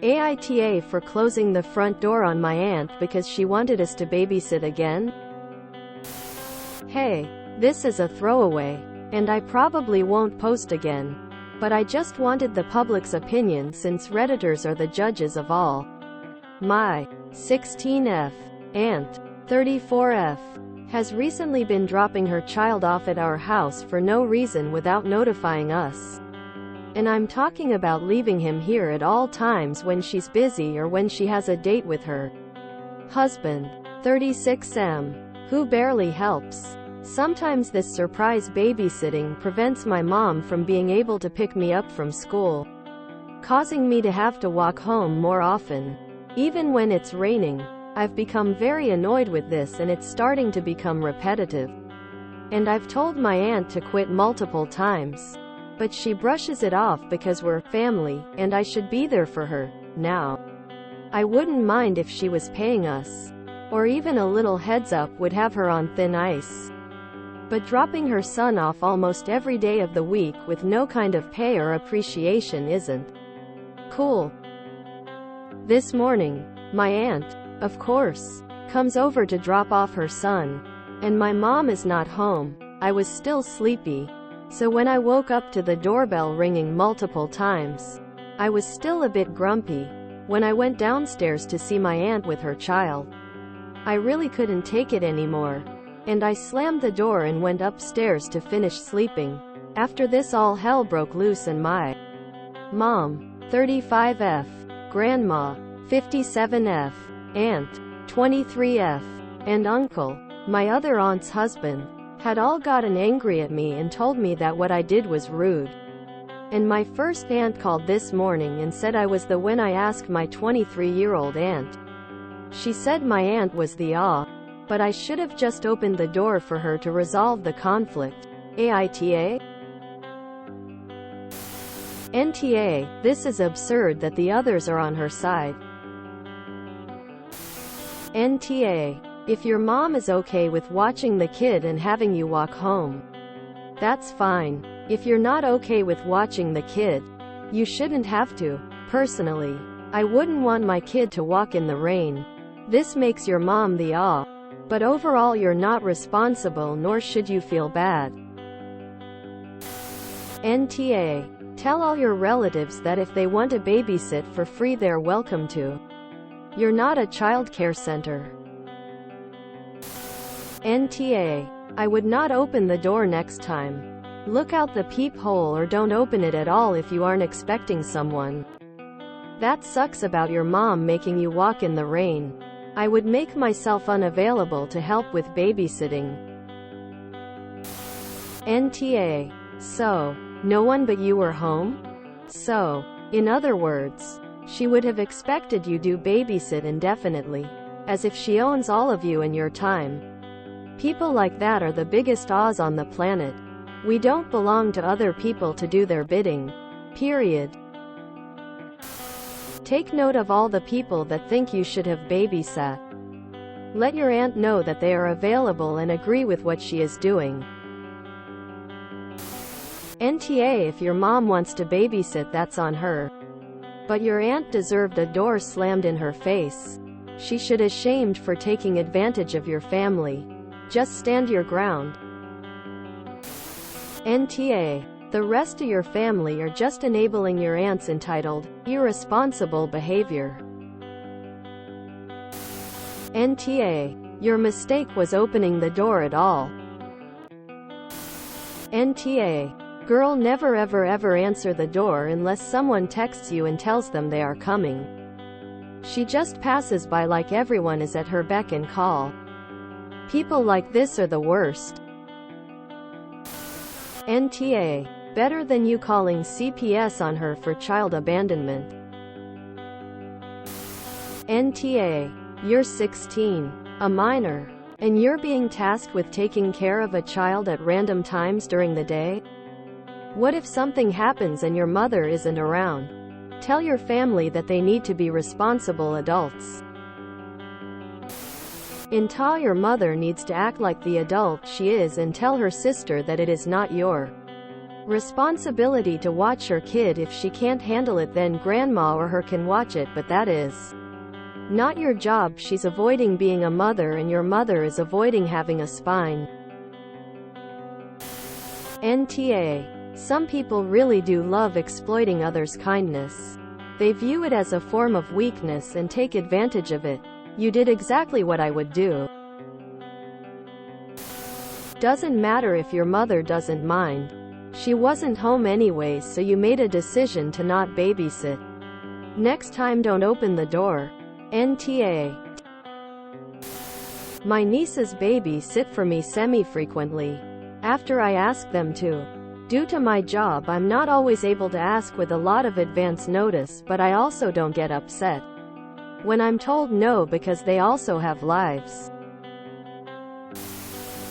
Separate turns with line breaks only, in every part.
AITA for closing the front door on my aunt because she wanted us to babysit again? Hey, this is a throwaway, and I probably won't post again. But I just wanted the public's opinion since Redditors are the judges of all. My 16F aunt, 34F, has recently been dropping her child off at our house for no reason without notifying us. And I'm talking about leaving him here at all times when she's busy or when she has a date with her husband, 36M, who barely helps. Sometimes this surprise babysitting prevents my mom from being able to pick me up from school, causing me to have to walk home more often. Even when it's raining, I've become very annoyed with this and it's starting to become repetitive. And I've told my aunt to quit multiple times. But she brushes it off because we're family, and I should be there for her, now. I wouldn't mind if she was paying us. Or even a little heads up would have her on thin ice. But dropping her son off almost every day of the week with no kind of pay or appreciation isn't cool. This morning, my aunt, of course, comes over to drop off her son. And my mom is not home. I was still sleepy. So when I woke up to the doorbell ringing multiple times, I was still a bit grumpy. When I went downstairs to see my aunt with her child, I really couldn't take it anymore. And I slammed the door and went upstairs to finish sleeping. After this, all hell broke loose and my mom, 35F, grandma, 57F, aunt, 23F, and uncle, my other aunt's husband, had all gotten angry at me and told me that what I did was rude. And my first aunt called this morning and said I was the when I asked my 23-year-old aunt. She said my aunt was the but I should have just opened the door for her to resolve the conflict. AITA? NTA, this is absurd that the others are on her side. NTA, if your mom is okay with watching the kid and having you walk home, that's fine. If you're not okay with watching the kid, you shouldn't have to. Personally, I wouldn't want my kid to walk in the rain. This makes your mom the but overall you're not responsible, nor should you feel bad. NTA, tell all your relatives that if they want to babysit for free they're welcome to. You're not a child care center. NTA, I would not open the door next time. Look out the peephole or don't open it at all if you aren't expecting someone. That sucks about your mom making you walk in the rain. I would make myself unavailable to help with babysitting. NTA, so, no one but you were home? So, in other words, she would have expected you do babysit indefinitely, as if she owns all of you and your time. People like that are the biggest Oz on the planet. We don't belong to other people to do their bidding. Period. Take note of all the people that think you should have babysat. Let your aunt know that they are available and agree with what she is doing. NTA, if your mom wants to babysit, that's on her. But your aunt deserved a door slammed in her face. She should be ashamed for taking advantage of your family. Just stand your ground. NTA, the rest of your family are just enabling your aunt's entitled, irresponsible behavior. NTA, your mistake was opening the door at all. NTA, girl, never ever answer the door unless someone texts you and tells them they are coming. She just passes by like everyone is at her beck and call. People like this are the worst. NTA, better than you calling CPS on her for child abandonment. NTA, you're 16, a minor, and you're being tasked with taking care of a child at random times during the day? What if something happens and your mother isn't around? Tell your family that they need to be responsible adults. Until your mother needs to act like the adult she is and tell her sister that it is not your responsibility to watch her kid. If she can't handle it, then grandma or her can watch it, but that is not your job. She's avoiding being a mother and your mother is avoiding having a spine. NTA. Some people really do love exploiting others' kindness. They view it as a form of weakness and take advantage of it. You did exactly what I would do. Doesn't matter if your mother doesn't mind. She wasn't home anyways, so you made a decision to not babysit. Next time don't open the door. NTA. My nieces babysit for me semi-frequently, after I ask them to. Due to my job, I'm not always able to ask with a lot of advance notice, but I also don't get upset when I'm told no because they also have lives.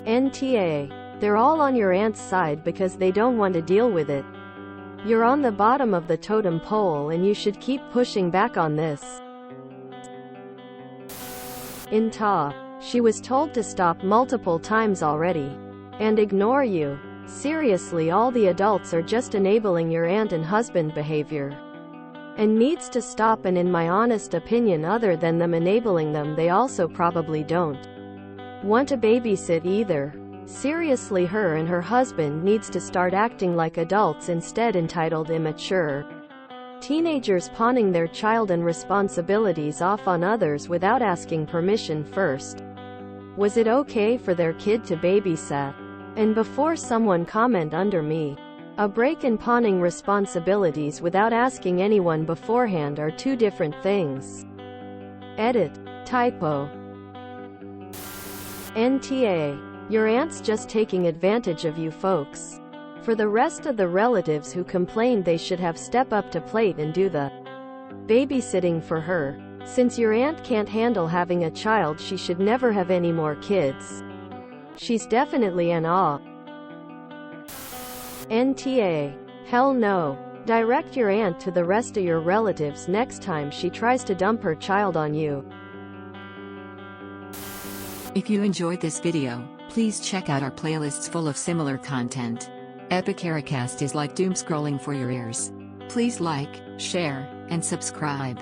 NTA. They're all on your aunt's side because they don't want to deal with it. You're on the bottom of the totem pole and you should keep pushing back on this. INTA. She was told to stop multiple times already. And ignore you. Seriously, all the adults are just enabling your aunt and husband behavior. And needs to stop, and in my honest opinion, other than them enabling them, they also probably don't want to babysit either. Seriously, her and her husband needs to start acting like adults instead. Entitled immature teenagers pawning their child and responsibilities off on others without asking permission first. Was it okay for their kid to babysit? And before someone comment under me, a break in pawning responsibilities without asking anyone beforehand are two different things. Edit. Typo. NTA. Your aunt's just taking advantage of you folks. For the rest of the relatives who complained, they should have stepped up to plate and do the babysitting for her. Since your aunt can't handle having a child, she should never have any more kids. She's definitely an aw. NTA. Hell no. Direct your aunt to the rest of your relatives next time she tries to dump her child on you.
If you enjoyed this video, please check out our playlists full of similar content. AmITheAsshole is like doom scrolling for your ears. Please like, share, and subscribe.